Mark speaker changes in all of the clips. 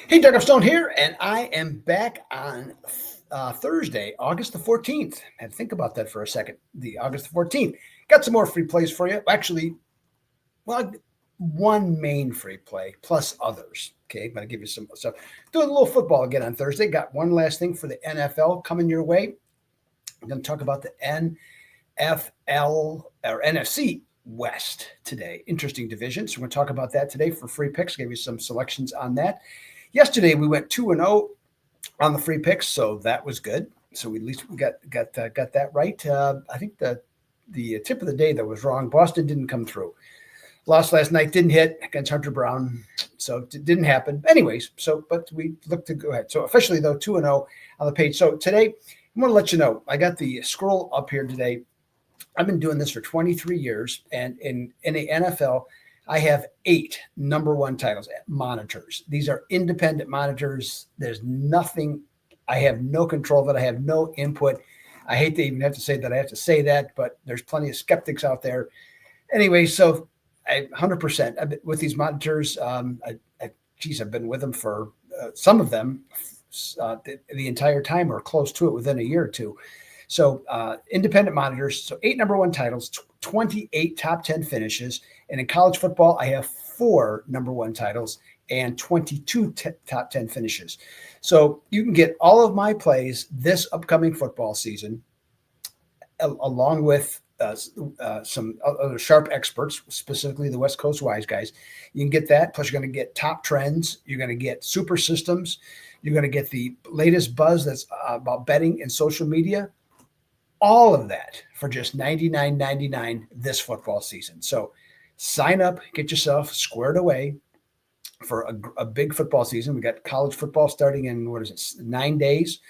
Speaker 1: Hey, Doug Upstone here, and I am back on Thursday, August the 14th. I had to think about that for a second. The August the 14th. Got some more free plays for you. Actually, well, one main free play plus others. Okay, I'm going to give you some stuff. Doing a little football again on Thursday. Got one last thing for the NFL coming your way. I'm going to talk about the NFL or NFC West today. Interesting division. So we're going to talk about that today for free picks. Give you some selections on that. Yesterday we went 2-0 on the free picks, so that was good. So at least we got that right. I think the tip of the day that was wrong. Boston didn't come through. Lost last night, didn't hit against Hunter Brown, so it didn't happen. Anyways, but we look to go ahead. So officially though, 2-0 on the page. So today I'm going to let you know. I got the scroll up here today. I've been doing this for 23 years, and in the NFL, I have 8 number one titles, monitors. These are independent monitors. There's nothing, I have no control of it. I have no input. I hate to even have to say that I have to say that, but there's plenty of skeptics out there. Anyway, so I 100% I've been with these monitors. I've been with them for some of them the entire time or close to it within a year or two. So independent monitors, so 8 number one titles, 28 top 10 finishes. And in college football, I have 4 number one titles and 22 top 10 finishes. So you can get all of my plays this upcoming football season, along with some other sharp experts, specifically the West Coast Wise guys. You can get that. Plus, you're going to get top trends. You're going to get super systems. You're going to get the latest buzz that's about betting and social media. All of that for just $99.99 this football season. So sign up, get yourself squared away for a big football season. We got college football starting in 9 days.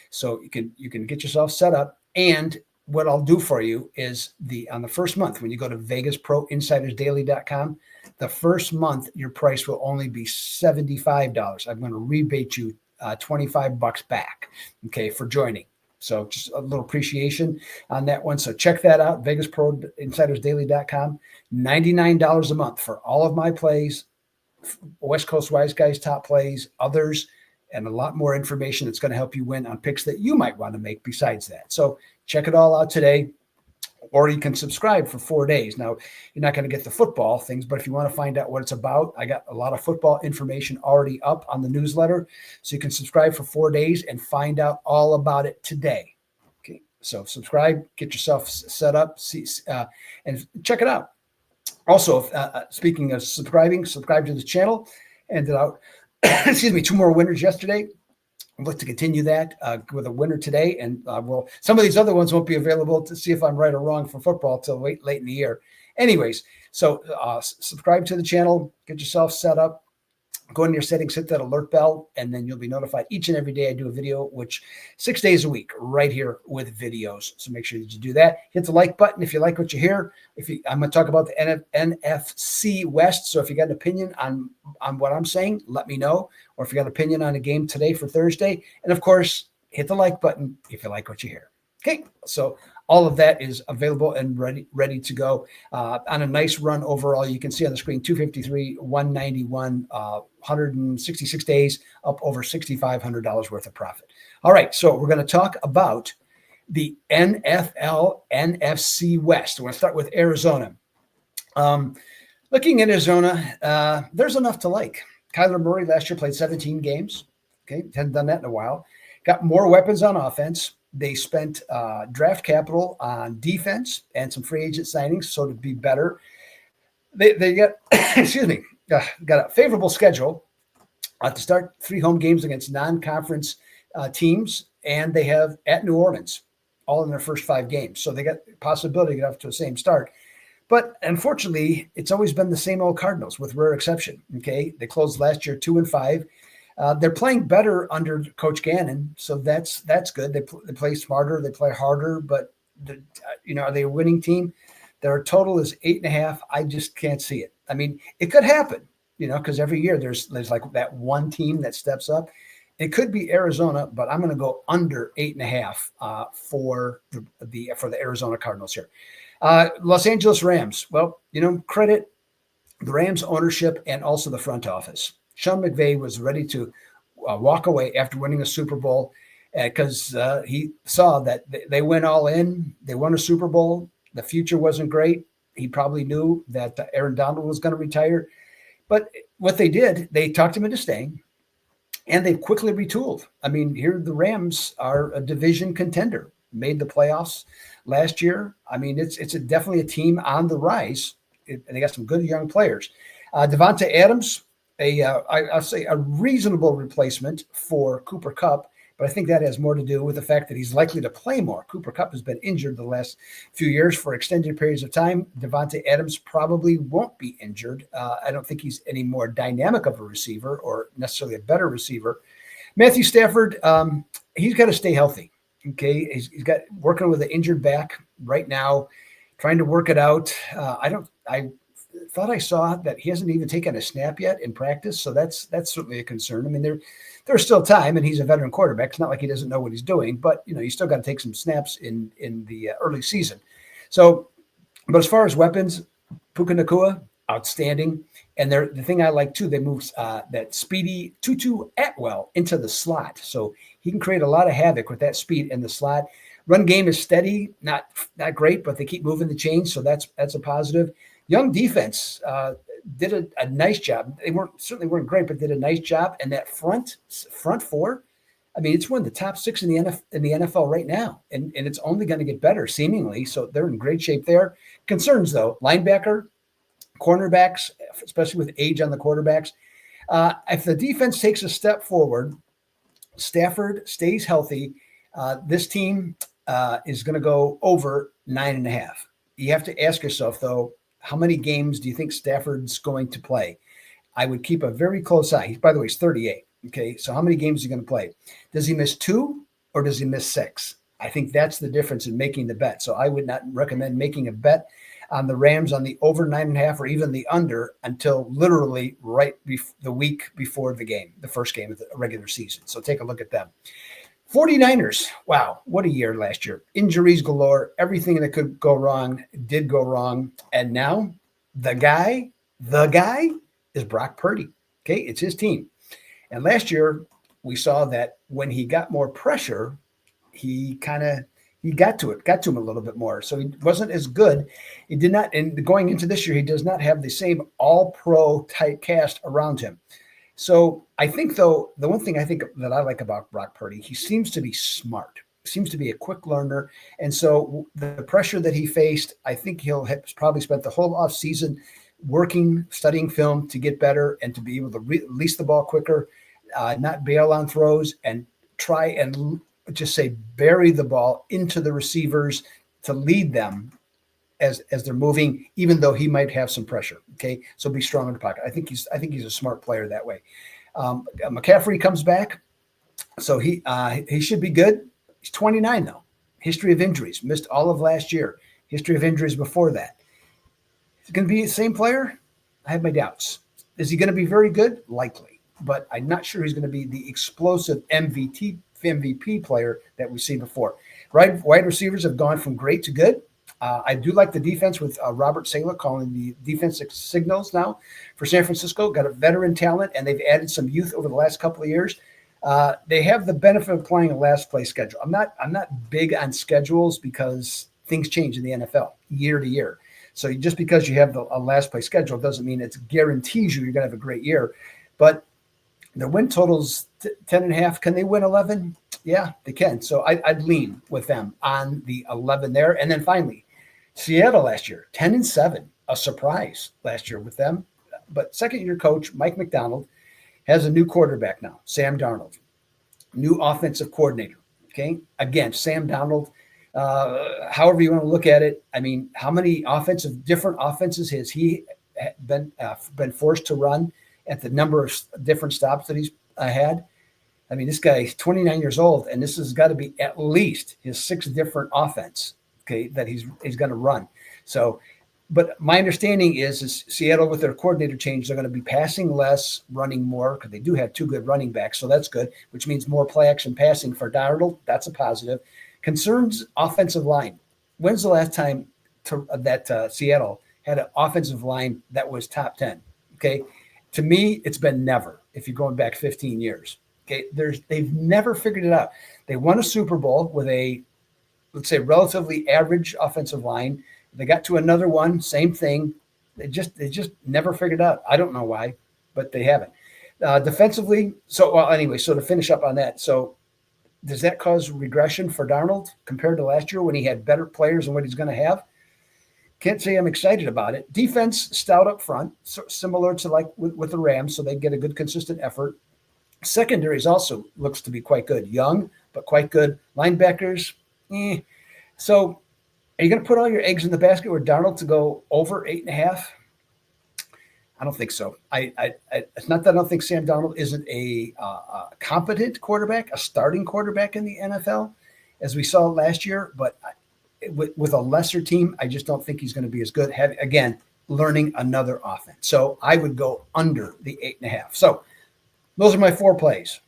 Speaker 1: So you can get yourself set up. And what I'll do for you is on the first month, when you go to VegasProInsidersDaily.com, the first month your price will only be $75. I'm going to rebate you $25 back, okay, for joining. So just a little appreciation on that one. So check that out, VegasProInsidersDaily.com. $99 a month for all of my plays, West Coast Wise Guys top plays, others, and a lot more information that's going to help you win on picks that you might want to make besides that. So check it all out today, or you can subscribe for 4 days. Now, you're not going to get the football things, but if you want to find out what it's about, I got a lot of football information already up on the newsletter. So you can subscribe for 4 days and find out all about it today. Okay, so subscribe, get yourself set up, and check it out. Also, speaking of subscribe to the channel. Ended out, 2 more winners yesterday. I'd like to continue that with a winner today, and some of these other ones won't be available to see if I'm right or wrong for football till late in the year. Anyways, so subscribe to the channel, get yourself set up, go into your settings, hit that alert bell, and then you'll be notified each and every day I do a video, which 6 days a week right here with videos. So make sure that you do that. Hit the like button if you like what you hear. I'm going to talk about the NFC West. So if you got an opinion on what I'm saying, let me know. Or if you got an opinion on a game today for Thursday. And of course, hit the like button if you like what you hear. Okay, so all of that is available and ready to go on a nice run overall. You can see on the screen 253, 191, 166 days, up over $6,500 worth of profit. All right, so we're going to talk about the NFL NFC West. We're going to start with Arizona. Looking at Arizona, there's enough to like. Kyler Murray last year played 17 games. Okay, hadn't done that in a while. Got more weapons on offense. They spent draft capital on defense and some free agent signings, so to be better. They got, got a favorable schedule to start 3 home games against non-conference teams, and they have at New Orleans, all in their first 5 games. So they got the possibility to get off to the same start. But unfortunately, it's always been the same old Cardinals with rare exception. Okay, they closed last year 2-5. They're playing better under Coach Gannon, so that's good. They play smarter, they play harder, but are they a winning team? Their total is 8.5. I just can't see it. I mean, it could happen, because every year there's like that one team that steps up. It could be Arizona, but I'm going to go under 8.5 for the Arizona Cardinals here. Los Angeles Rams. Well, credit the Rams ownership and also the front office. Sean McVay was ready to walk away after winning a Super Bowl because he saw that they went all in. They won a Super Bowl. The future wasn't great. He probably knew that Aaron Donald was going to retire. But what they did, they talked him into staying, and they've quickly retooled. I mean, here the Rams are a division contender, made the playoffs last year. I mean, it's definitely a team on the rise, and they got some good young players. Devontae Adams, I'll say a reasonable replacement for Cooper Kupp, but I think that has more to do with the fact that he's likely to play more. Cooper Kupp has been injured the last few years for extended periods of time. Devontae Adams probably won't be injured. I don't think he's any more dynamic of a receiver or necessarily a better receiver. Matthew Stafford, he's got to stay healthy. Okay, he's got working with an injured back right now, trying to work it out. I thought I saw that he hasn't even taken a snap yet in practice, so that's certainly a concern. I mean, there's still time, and he's a veteran quarterback. It's not like he doesn't know what he's doing, but you still got to take some snaps in the early season. So, but as far as weapons, Puka Nacua, outstanding. And the thing I like too, they moved that speedy Tutu Atwell into the slot, so he can create a lot of havoc with that speed in the slot. Run game is steady, not great, but they keep moving the chains, so that's a positive. Young defense did a nice job. They certainly weren't great, but did a nice job. And that front four, I mean, it's one of the top 6 in the NFL right now, and it's only going to get better seemingly. So they're in great shape there. Concerns though, linebacker, cornerbacks, especially with age on the quarterbacks. If the defense takes a step forward, Stafford stays healthy, this team is going to go over 9.5. You have to ask yourself though, how many games do you think Stafford's going to play? I would keep a very close eye. By the way, he's 38. Okay, so how many games is he going to play? Does he miss 2 or does he miss 6? I think that's the difference in making the bet. So I would not recommend making a bet on the Rams on the over 9.5 or even the under until literally the week before the game, the first game of the regular season. So take a look at them. 49ers, wow, what a year last year. Injuries galore, everything that could go wrong did go wrong. And now the guy is Brock Purdy. Okay, it's his team. And last year we saw that when he got more pressure, he got to him a little bit more. So he wasn't as good. He did not, and going into this year, he does not have the same all-pro type cast around him. So I think, though, the one thing I think that I like about Brock Purdy, he seems to be smart, seems to be a quick learner. And so the pressure that he faced, I think he'll have probably spent the whole offseason working, studying film to get better and to be able to release the ball quicker, not bail on throws, and try and just say bury the ball into the receivers to lead them as they're moving, even though he might have some pressure. Okay, so be strong in the pocket. I think he's a smart player that way. McCaffrey comes back, so he should be good. He's 29 though. History of injuries, missed all of last year. History of injuries before that. Is he going to be the same player? I have my doubts. Is he going to be very good? Likely, but I'm not sure he's going to be the explosive MVP player that we've seen before. Wide receivers have gone from great to good. I do like the defense with Robert Saleh calling the defensive signals now for San Francisco. Got a veteran talent, and they've added some youth over the last couple of years. They have the benefit of playing a last play schedule. I'm not big on schedules because things change in the NFL year to year. So just because you have a last play schedule doesn't mean it guarantees you're going to have a great year. But their win totals 10.5. Can they win 11? Yeah, they can. So I'd lean with them on the 11 there. And then finally, Seattle last year, 10-7, a surprise last year with them. But second-year coach Mike McDonald has a new quarterback now, Sam Darnold, new offensive coordinator. Okay, again, Sam Darnold. However you want to look at it, I mean, how many different offenses has he been forced to run at the number of different stops that he's had? I mean, this guy is 29 years old, and this has got to be at least his 6th different offense, okay, that he's going to run. So, but my understanding is Seattle, with their coordinator change, they're going to be passing less, running more, because they do have 2 good running backs. So that's good, which means more play action passing for Darnold. That's a positive. Concerns offensive line. When's the last time that Seattle had an offensive line that was top 10? Okay. To me, it's been never, if you're going back 15 years. Okay, they've never figured it out. They won a Super Bowl with a, let's say, relatively average offensive line. They got to another one, same thing. They just never figured it out. I don't know why, but they haven't. Defensively, so well anyway. So to finish up on that, so does that cause regression for Darnold compared to last year when he had better players than what he's going to have? Can't say I'm excited about it. Defense stout up front, so similar to like with the Rams, so they get a good consistent effort. Secondaries also looks to be quite good. Young, but quite good. Linebackers, So are you going to put all your eggs in the basket with Darnold to go over 8.5? I don't think so. It's not that I don't think Sam Darnold isn't a competent quarterback, a starting quarterback in the NFL, as we saw last year, but with a lesser team, I just don't think he's going to be as good. Again, learning another offense. So I would go under the 8.5. So those are my 4 plays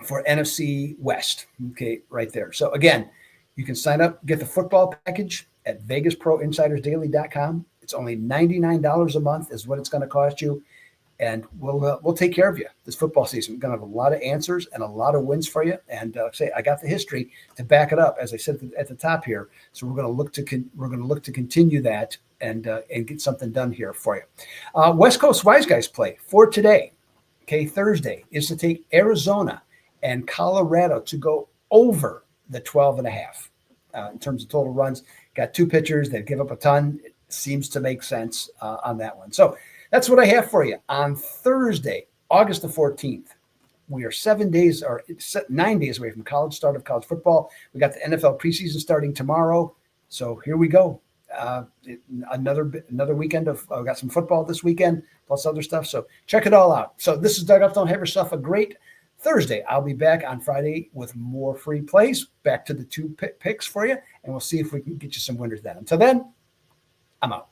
Speaker 1: for NFC West. Okay, right there. So again, you can sign up, get the football package at VegasProInsidersDaily.com. It's only $99 a month is what it's going to cost you. And we'll take care of you this football season. We're going to have a lot of answers and a lot of wins for you. And say I got the history to back it up, as I said at the top here. So we're going to look to continue that and get something done here for you. West Coast Wise Guys play for today. Okay, Thursday is to take Arizona and Colorado to go over the 12.5 in terms of total runs. Got 2 pitchers that give up a ton. It seems to make sense on that one. So that's what I have for you on Thursday, August the 14th. We are 9 days away from start of college football. We got the NFL preseason starting tomorrow. So here we go. Another weekend of got some football this weekend, plus other stuff. So check it all out. So this is Doug Upstone. Have yourself a great Thursday. I'll be back on Friday with more free plays. Back to the 2 picks for you, and we'll see if we can get you some winners then. Until then, I'm out.